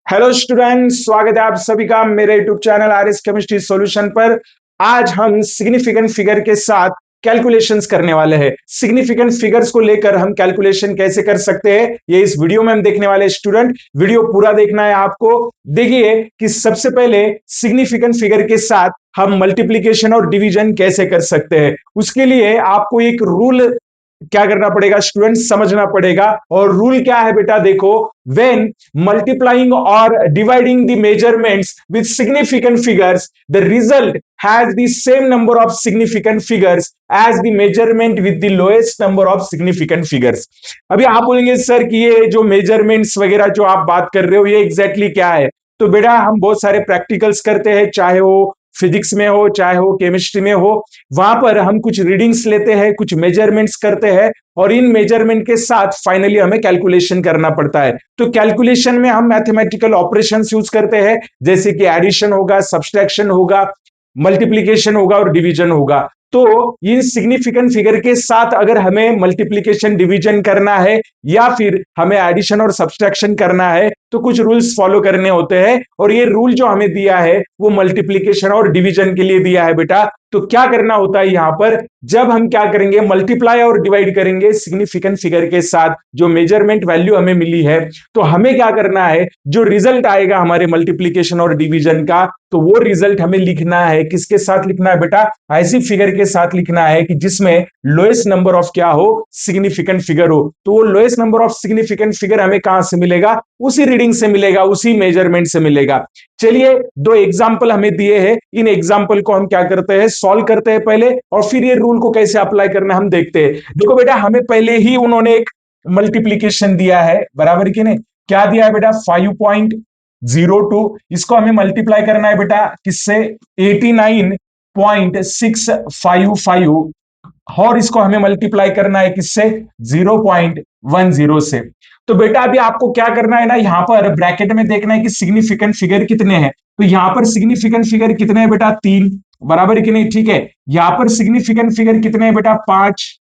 Hello student, स्वागत है आप सभी का मेरे YouTube channel R S chemistry solution पर। आज हम सिग्निफिकेंट फिगर के साथ कैलकुलेशंस करने वाले हैं। सिग्निफिकेंट फिगर्स को लेकर हम कैलकुलेशन कैसे कर सकते हैं ये इस वीडियो में हम देखने वाले। स्टूडेंट, वीडियो पूरा देखना है आपको। देखिए कि सबसे पहले सिग्निफिकेंट फिगर के साथ हम मल्टीप्लीकेशन और डिवीजन कैसे कर सकते हैं। उसके लिए आपको एक रूल क्या करना पड़ेगा स्टूडेंट, समझना पड़ेगा। और रूल क्या है बेटा, देखो, when multiplying or dividing the measurements with significant figures, the result has the same number of significant figures as the measurement with the lowest number of significant figures। अभी आप बोलेंगे सर कि ये जो मेजरमेंट्स वगैरह जो आप बात कर रहे हो ये एग्जैक्टली क्या है। तो बेटा हम बहुत सारे प्रैक्टिकल्स करते हैं, चाहे वो फिजिक्स में हो चाहे हो केमिस्ट्री में हो। वहां पर हम कुछ रीडिंग्स लेते हैं, कुछ मेजरमेंट्स करते हैं और इन मेजरमेंट के साथ फाइनली हमें कैलकुलेशन करना पड़ता है। तो कैलकुलेशन में हम मैथमेटिकल ऑपरेशंस यूज करते हैं, जैसे कि एडिशन होगा, सब्सट्रैक्शन होगा, मल्टीप्लीकेशन होगा और डिवीजन होगा। तो इन सिग्निफिकेंट फिगर के साथ अगर हमें मल्टीप्लीकेशन डिवीजन करना है या फिर हमें एडिशन और सब्सट्रैक्शन करना है तो कुछ रूल्स फॉलो करने होते हैं। और ये रूल जो हमें दिया है वो मल्टीप्लीकेशन और डिवीजन के लिए दिया है बेटा। तो क्या करना होता है यहां पर, जब हम क्या करेंगे मल्टीप्लाई और डिवाइड करेंगे सिग्निफिकेंट फिगर के साथ जो मेजरमेंट वैल्यू हमें मिली है, तो हमें क्या करना है, जो रिजल्ट आएगा हमारे मल्टीप्लीकेशन और डिवीजन का, तो वो रिजल्ट हमें लिखना है किसके साथ लिखना है बेटा, ऐसी फिगर के साथ लिखना है कि जिसमें लोएस्ट नंबर ऑफ क्या हो, सिग्निफिकेंट फिगर हो। तो वो lowest number of significant figure हमें कहां से मिलेगा, उसी रीडिंग से मिलेगा, उसी मेजरमेंट से मिलेगा। चलिए दो एग्जाम्पल हमें दिए हैं, इन एग्जाम्पल को हम क्या करते हैं, सॉल्व करते हैं पहले, और फिर ये रूल को कैसे अप्लाई करना हम देखते हैं। देखो बेटा हमें पहले ही उन्होंने एक मल्टीप्लीकेशन दिया है, बराबर कि नहीं। क्या दिया है बेटा, 5.02। इसको हमें मल्टीप्लाई करना है बेटा किससे, 89.655, और इसको हमें मल्टीप्लाई करना है किससे, 0.10 से। तो बेटा अभी आपको क्या करना है ना, यहां पर ब्रैकेट में देखना है कि सिग्निफिकेंट फिगर कितने हैं। तो यहां पर सिग्निफिकेंट फिगर कितने हैं बेटा, 3, बराबर कि नहीं, ठीक है। यहां पर सिग्निफिकेंट फिगर कितने हैं बेटा, 5,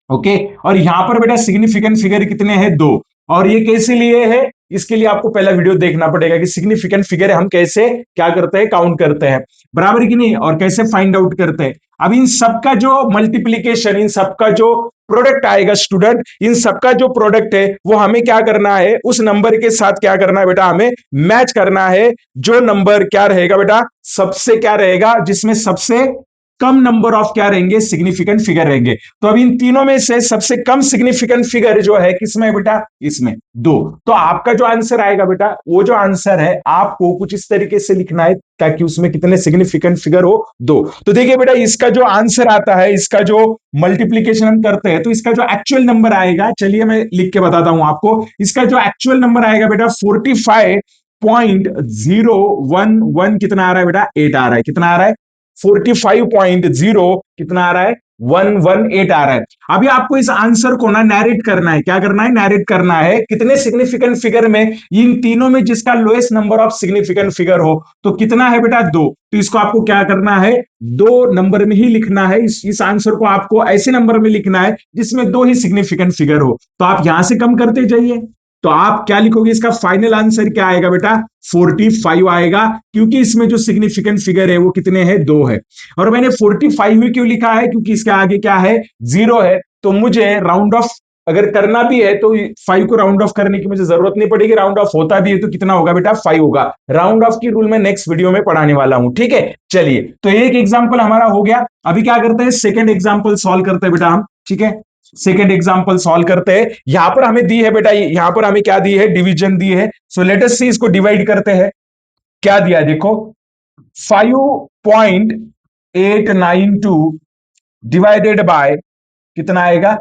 ओके। और यहां पर बेटा सिग्निफिकेंट फिगर कितने हैं, 2। और ये कैसे लिए हैं, इसके लिए आपको पहला वीडियो देखना पड़ेगा कि सिग्निफिकेंट फिगर हम कैसे क्या करते हैं, काउंट करते हैं, बराबर कि नहीं, और कैसे फाइंड आउट करते हैं। अब इन सबका जो मल्टीप्लीकेशन, इन सबका जो प्रोडक्ट आएगा स्टूडेंट, इन सबका जो प्रोडक्ट है वो हमें क्या करना है, उस नंबर के साथ क्या करना है बेटा, हमें मैच करना है। जो नंबर क्या रहेगा बेटा, सबसे क्या रहेगा, जिसमें सबसे कम नंबर ऑफ क्या रहेंगे, सिग्निफिकेंट फिगर रहेंगे। तो अब इन तीनों में से सबसे कम सिग्निफिकेंट फिगर जो है किसमें है बेटा, इसमें, 2। तो आपका जो आंसर आएगा बेटा, वो जो आंसर है आपको कुछ इस तरीके से लिखना है ताकि उसमें कितने सिग्निफिकेंट फिगर हो, 2। तो देखिए बेटा इसका जो आंसर आता है, इसका जो मल्टीप्लीकेशन हम करते हैं तो इसका जो एक्चुअल नंबर आएगा, चलिए मैं लिख के बताता हूं आपको। इसका जो एक्चुअल नंबर आएगा बेटा 45.011, कितना आ रहा है बेटा, 8 आ रहा है। कितना आ रहा है, 45.0 कितना आ रहा है, 118 आ रहा है। अभी आपको इस आंसर को ना नैरेट करना है, क्या करना है, नैरेट करना है कितने सिग्निफिकेंट फिगर में, इन तीनों में जिसका lowest number of significant figure हो। तो कितना है बेटा, 2। तो इसको आपको क्या करना है, 2 नंबर में ही लिखना है। इस आंसर को आपको ऐसे नंबर में लिखना है जिसमें 2 ही सिग्निफिकेंट फिगर हो। तो आप यहां से कम करते जाइए, तो आप क्या लिखोगे, इसका फाइनल आंसर क्या आएगा बेटा, 45 आएगा, क्योंकि इसमें जो सिग्निफिकेंट फिगर है वो कितने हैं, 2 है। और मैंने 45 ही क्यों लिखा है, क्योंकि इसके आगे क्या है, 0 है। तो मुझे राउंड ऑफ अगर करना भी है तो 5 को राउंड ऑफ करने की मुझे जरूरत नहीं पड़ेगी। राउंड ऑफ होता भी है तो कितना होगा बेटा, 5 होगा। राउंड ऑफ की रूल मैं नेक्स्ट वीडियो में पढ़ाने वाला हूं, ठीक है। चलिए तो एक एग्जांपल हमारा हो गया। अभी क्या करते हैं, सेकंड एग्जांपल सॉल्व करते हैं बेटा हम, ठीक है। सेकेंड एग्जांपल सॉल्व करते हैं। यहां पर हमें दी है बेटा, यहां पर हमें क्या दी है, डिवीजन दी है। सो लेट अस सी, इसको डिवाइड करते हैं। क्या दिया देखो, 5.892 डिवाइडेड बाय कितना आएगा,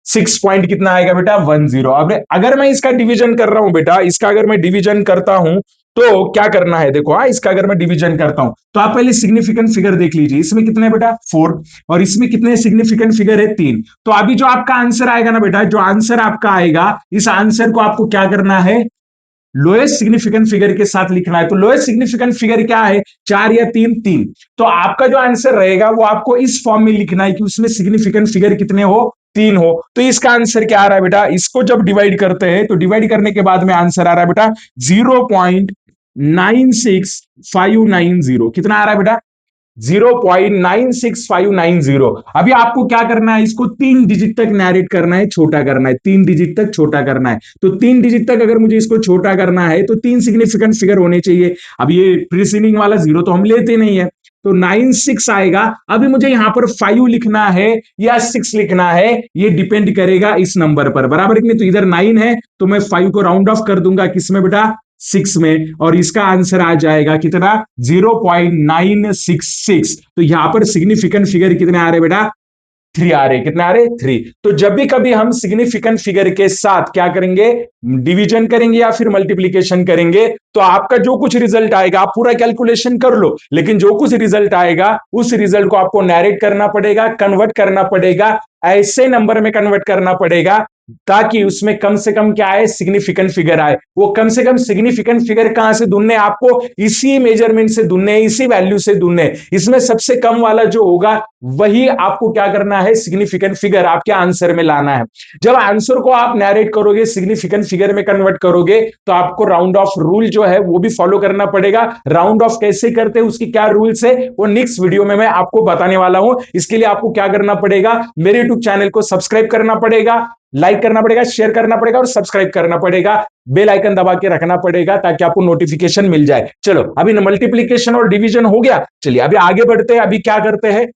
6 पॉइंट कितना आएगा बेटा, 10। अब अगर मैं इसका डिवीजन कर रहा हूं बेटा, इसका अगर मैं डिवीजन करता हूं तो क्या करना है, देखो इसका अगर मैं डिवीजन करता हूं तो आप पहले सिग्निफिकेंट फिगर देख लीजिए। इसमें कितने बेटा, 4, और इसमें कितने सिग्निफिकेंट फिगर है, 3। तो अभी जो आपका आंसर आएगा ना बेटा, जो आंसर आपका आएगा, इस आंसर को आपको क्या करना है, लोएस्ट सिग्निफिकेंट फिगर के साथ लिखना है। तो लोएस्ट सिग्निफिकेंट फिगर क्या है, 4 या 3, 3। तो आपका जो आंसर रहेगा वो आपको इस फॉर्म में लिखना है कि उसमें सिग्निफिकेंट फिगर कितने हो, 3 हो, तो इसका आंसर क्या आ रहा है बेटा? इसको जब डिवाइड करते हैं तो डिवाइड करने के बाद में आंसर आ रहा है बेटा 0.96590। कितना आ रहा है बेटा? 0.96590। अभी आपको क्या करना है, इसको 3 डिजिट तक नैरेट करना है, छोटा करना है, 3 डिजिट तक छोटा करना है। तो 3 डिजिट तक अगर मुझे इसको छोटा करना है तो 3 सिग्निफिकेंट फिगर होने चाहिए। अब ये प्रीसीडिंग वाला जीरो तो हम लेते नहीं है, तो 96 आएगा। अभी मुझे यहां पर 5 लिखना है या 6 लिखना है, ये डिपेंड करेगा इस नंबर पर, बराबर कि नहीं? तो इधर 9 है तो मैं 5 को राउंड ऑफ कर दूंगा, किसमें बेटा? 6 में, और इसका आंसर आ जाएगा कितना? 0.966। तो यहां पर सिग्निफिकेंट फिगर कितने आ रहे बेटा? 3 आ रहे। कितने आ रहे? 3। तो जब भी कभी हम सिग्निफिकेंट फिगर के साथ क्या करेंगे, डिवीजन करेंगे या फिर मल्टीप्लीकेशन करेंगे, तो आपका जो कुछ रिजल्ट आएगा आप पूरा कैलकुलेशन कर लो, लेकिन जो कुछ रिजल्ट आएगा उस रिजल्ट को आपको नैरेट करना पड़ेगा, कन्वर्ट करना पड़ेगा, ऐसे नंबर में कन्वर्ट करना पड़ेगा ताकि उसमें कम से कम क्या आए? सिग्निफिकेंट फिगर आए। वो कम से कम सिग्निफिकेंट फिगर कहां से ढूंढने? आपको इसी मेजरमेंट से ढूंढने, इसी वैल्यू से ढूंढने। इसमें सबसे कम वाला जो होगा वही आपको क्या करना है? सिग्निफिकेंट फिगर आपके आंसर में लाना है। जब आंसर को आप नैरेट करोगे, सिग्निफिकेंट फिगर में कन्वर्ट करोगे, तो आपको राउंड ऑफ रूल जो है वो भी फॉलो करना पड़ेगा। राउंड ऑफ कैसे करते हैं, उसकी क्या रूल्स है, वो नेक्स्ट वीडियो में मैं आपको बताने वाला हूं। इसके लिए आपको क्या करना पड़ेगा? मेरे यूट्यूब चैनल को सब्सक्राइब करना पड़ेगा, लाइक करना पड़ेगा, शेयर करना पड़ेगा और सब्सक्राइब करना पड़ेगा। बेल आइकन दबा के रखना पड़ेगा ताकि आपको नोटिफिकेशन मिल जाए। चलो, अभी मल्टीप्लीकेशन और डिवीजन हो गया। चलिए अभी आगे बढ़ते हैं। अभी क्या करते हैं?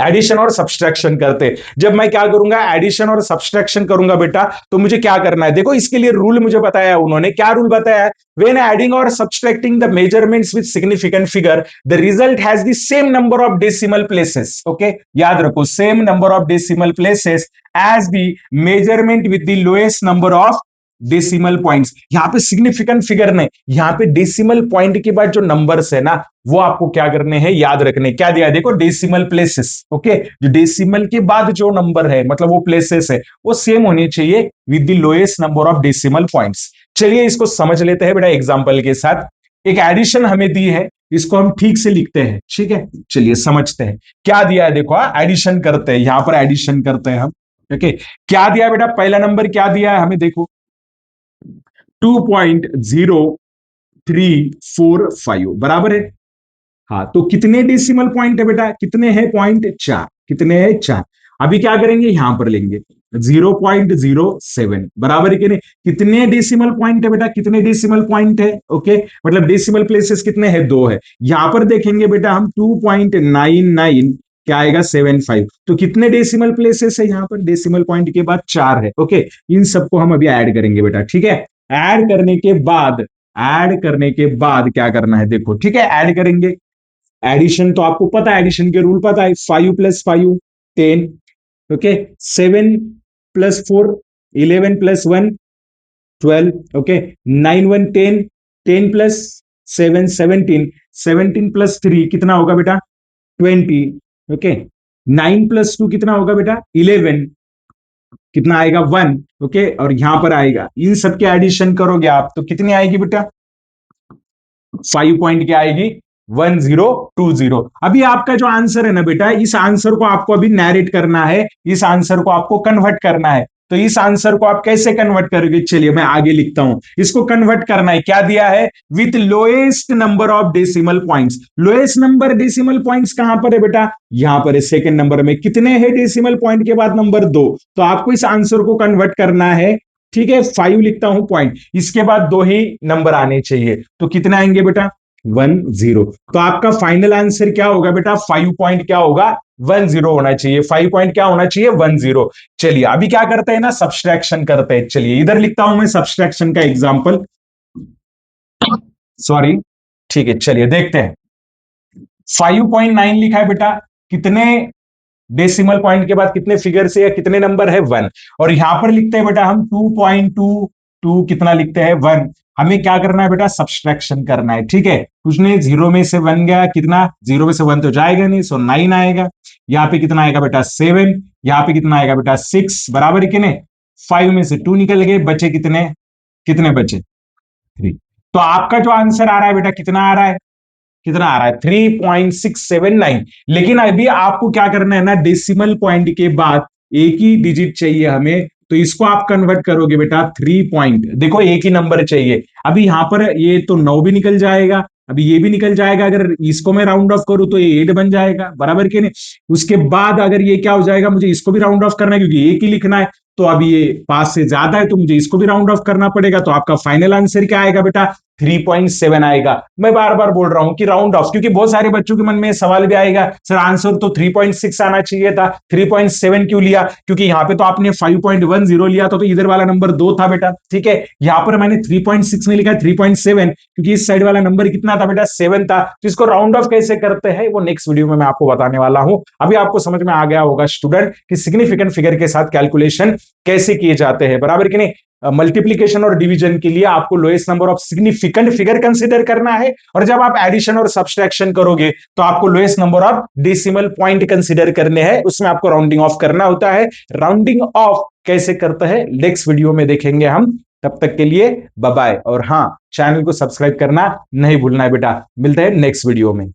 एडिशन और सब्सट्रैक्शन करते। जब मैं क्या करूंगा, एडिशन और सब्सट्रैक्शन करूंगा बेटा, तो मुझे क्या करना है? देखो, इसके लिए रूल मुझे बताया उन्होंने। क्या रूल बताया है? व्हेन एडिंग और subtracting the measurements with significant figure, the result has the same number of decimal places. Okay, याद रखो, same number of decimal places as the measurement with the lowest number of decimal points. यहां पे significant figure नहीं, यहां पे decimal point के बाद जो नंबर्स है ना, वो आपको क्या करने हैं? याद रखने। क्या दिया है? देखो, डेसिमल प्लेसेस। ओके, जो डेसिमल के बाद जो नंबर है, मतलब वो प्लेसेस है, वो सेम होने चाहिए with the lowest number of decimal points. चलिए इसको समझ लेते हैं बेटा एग्जांपल के साथ। एक एडिशन हमें दी है, इसको हम ठीक से लिखते हैं। ठीक है, चलिए समझते हैं क्या दिया है। देखो, एडिशन करते हैं, यहां पर एडिशन करते हैं हम। ओके, क्या दिया है बेटा? पहला नंबर क्या दिया है हमें? देखो, 2.0345 बराबर है। हाँ, तो कितने डेसिमल पॉइंट है बेटा? कितने हैं पॉइंट? 4। कितने हैं? 4। अभी क्या करेंगे? यहां पर लेंगे 0.07 बराबर है कि नहीं? कितने डेसिमल पॉइंट है बेटा? कितने डेसिमल पॉइंट है? ओके, मतलब डेसिमल प्लेसेस कितने हैं? 2 है। यहां पर देखेंगे बेटा हम 2.99 क्या आएगा? 75। तो कितने डेसिमल प्लेसेस है यहां पर? डेसिमल पॉइंट के बाद 4 है। ओके, इन सबको हम अभी ऐड करेंगे बेटा। ठीक है, ऐड करने के बाद क्या करना है? देखो, ठीक है, ऐड करेंगे। एडिशन तो आपको पता है, एडिशन के रूल पता है। 5 + 5 10। ओके, 7 + 4 11 + 1 12। ओके, 9 1 10 10 + 7 17 17 + 3 कितना होगा बेटा? 20। ओके, 9 + 2 कितना होगा बेटा? 11। कितना आएगा? 1। ओके, और यहां पर आएगा, इन सबके एडिशन करोगे आप तो कितनी आएगी बेटा? 5 पॉइंट क्या आएगी? 1020। अभी आपका जो आंसर है ना बेटा, इस आंसर को आपको अभी नैरेट करना है, इस आंसर को आपको कन्वर्ट करना है। तो इस आंसर को आप कैसे कन्वर्ट करोगे? चलिए मैं आगे लिखता हूं। इसको कन्वर्ट करना है, क्या दिया है? With lowest number of decimal points. Lowest number decimal points कहां पर है बेटा? यहां पर है, सेकंड नंबर में। कितने हैं डेसिमल पॉइंट के बाद? नंबर 2। तो आपको इस आंसर को कन्वर्ट करना है। ठीक है, 5 लिखता हूं पॉइंट, इसके बाद 2 ही नंबर आने चाहिए। तो कितने आएंगे बेटा? 10। तो आपका फाइनल आंसर क्या होगा बेटा? 5 पॉइंट क्या होगा? 10 होना चाहिए। 5 पॉइंट क्या होना चाहिए? 10। चलिए अभी क्या करते हैं ना, सब्सट्रैक्शन करते हैं। चलिए इधर लिखता हूं मैं सब्सट्रैक्शन का एग्जांपल। सॉरी, ठीक है, चलिए देखते हैं। 5.9 लिखा है बेटा, कितने डेसिमल पॉइंट के बाद कितने फिगर से या कितने नंबर है? 1। और यहां पर लिखते हैं बेटा हम 2.22 कितना लिखते हैं? 1। हमें क्या करना है बेटा? सब्सट्रैक्शन करना है। ठीक है, कुछ नहीं, 0 में से 1 गया, कितना? 0 में से 1 तो जाएगा नहीं, सो 9 आएगा। यहाँ पे कितना आएगा बेटा? 7। यहाँ पे कितना आएगा बेटा? 6 बराबर है कि नहीं? 5 में से 2 निकल गए, बचे कितने? कितने बचे? 3। तो आपका जो आंसर आ रहा है बेटा, कितना आ रहा है? कितना आ रहा है? 3.679। लेकिन अभी आपको क्या करना है ना, डेसिमल पॉइंट के बाद एक ही डिजिट चाहिए हमें, तो इसको आप कन्वर्ट करोगे बेटा 3 पॉइंट, देखो एक ही नंबर चाहिए। अभी यहां पर ये तो 9 भी निकल जाएगा, अभी ये भी निकल जाएगा, अगर इसको मैं राउंड ऑफ करूं तो ये 8 बन जाएगा, बराबर के नहीं। उसके बाद अगर ये क्या हो जाएगा, मुझे इसको भी राउंड ऑफ करना है क्योंकि एक ही लिखना है, तो अभी ये 5 से ज्यादा है तो मुझे इसको भी राउंड ऑफ करना पड़ेगा, तो आपका फाइनल आंसर क्या आएगा बेटा, 3.7 आएगा। मैं बार बार बोल रहा हूं कि राउंड ऑफ, क्योंकि बहुत सारे बच्चों के मन में सवाल भी आएगा, सर आंसर तो 3.6 आना चाहिए था, 3.7 क्यों लिया, क्योंकि यहाँ पे तो आपने 5.10 लिया था, तो इधर वाला नंबर 2 था बेटा, ठीक है। यहाँ पर मैंने 3.6 नहीं लिखा, 3.7, क्योंकि इस साइड वाला नंबर कितना था बेटा, 7 था। तो इसको राउंड ऑफ कैसे करते हैं वो नेक्स्ट वीडियो में मैं आपको बताने वाला हूं। अभी आपको समझ में आ गया होगा स्टूडेंट कि सिग्निफिकेंट फिगर के साथ कैलकुलेशन कैसे किए जाते हैं, बराबर कि नहीं। मल्टीप्लीकेशन और डिवीजन के लिए आपको lowest number of significant figure consider करना है, और जब आप एडिशन और सब्सट्रैक्शन करोगे तो आपको lowest number of decimal point consider करने हैं, उसमें आपको राउंडिंग ऑफ करना होता है। राउंडिंग ऑफ कैसे करते हैं नेक्स्ट वीडियो में देखेंगे हम। तब तक के लिए बाय बाय, और हाँ, चैनल को सब्सक्राइब करना नहीं भूलना है बेटा। मिलते हैं नेक्स्ट वीडियो में।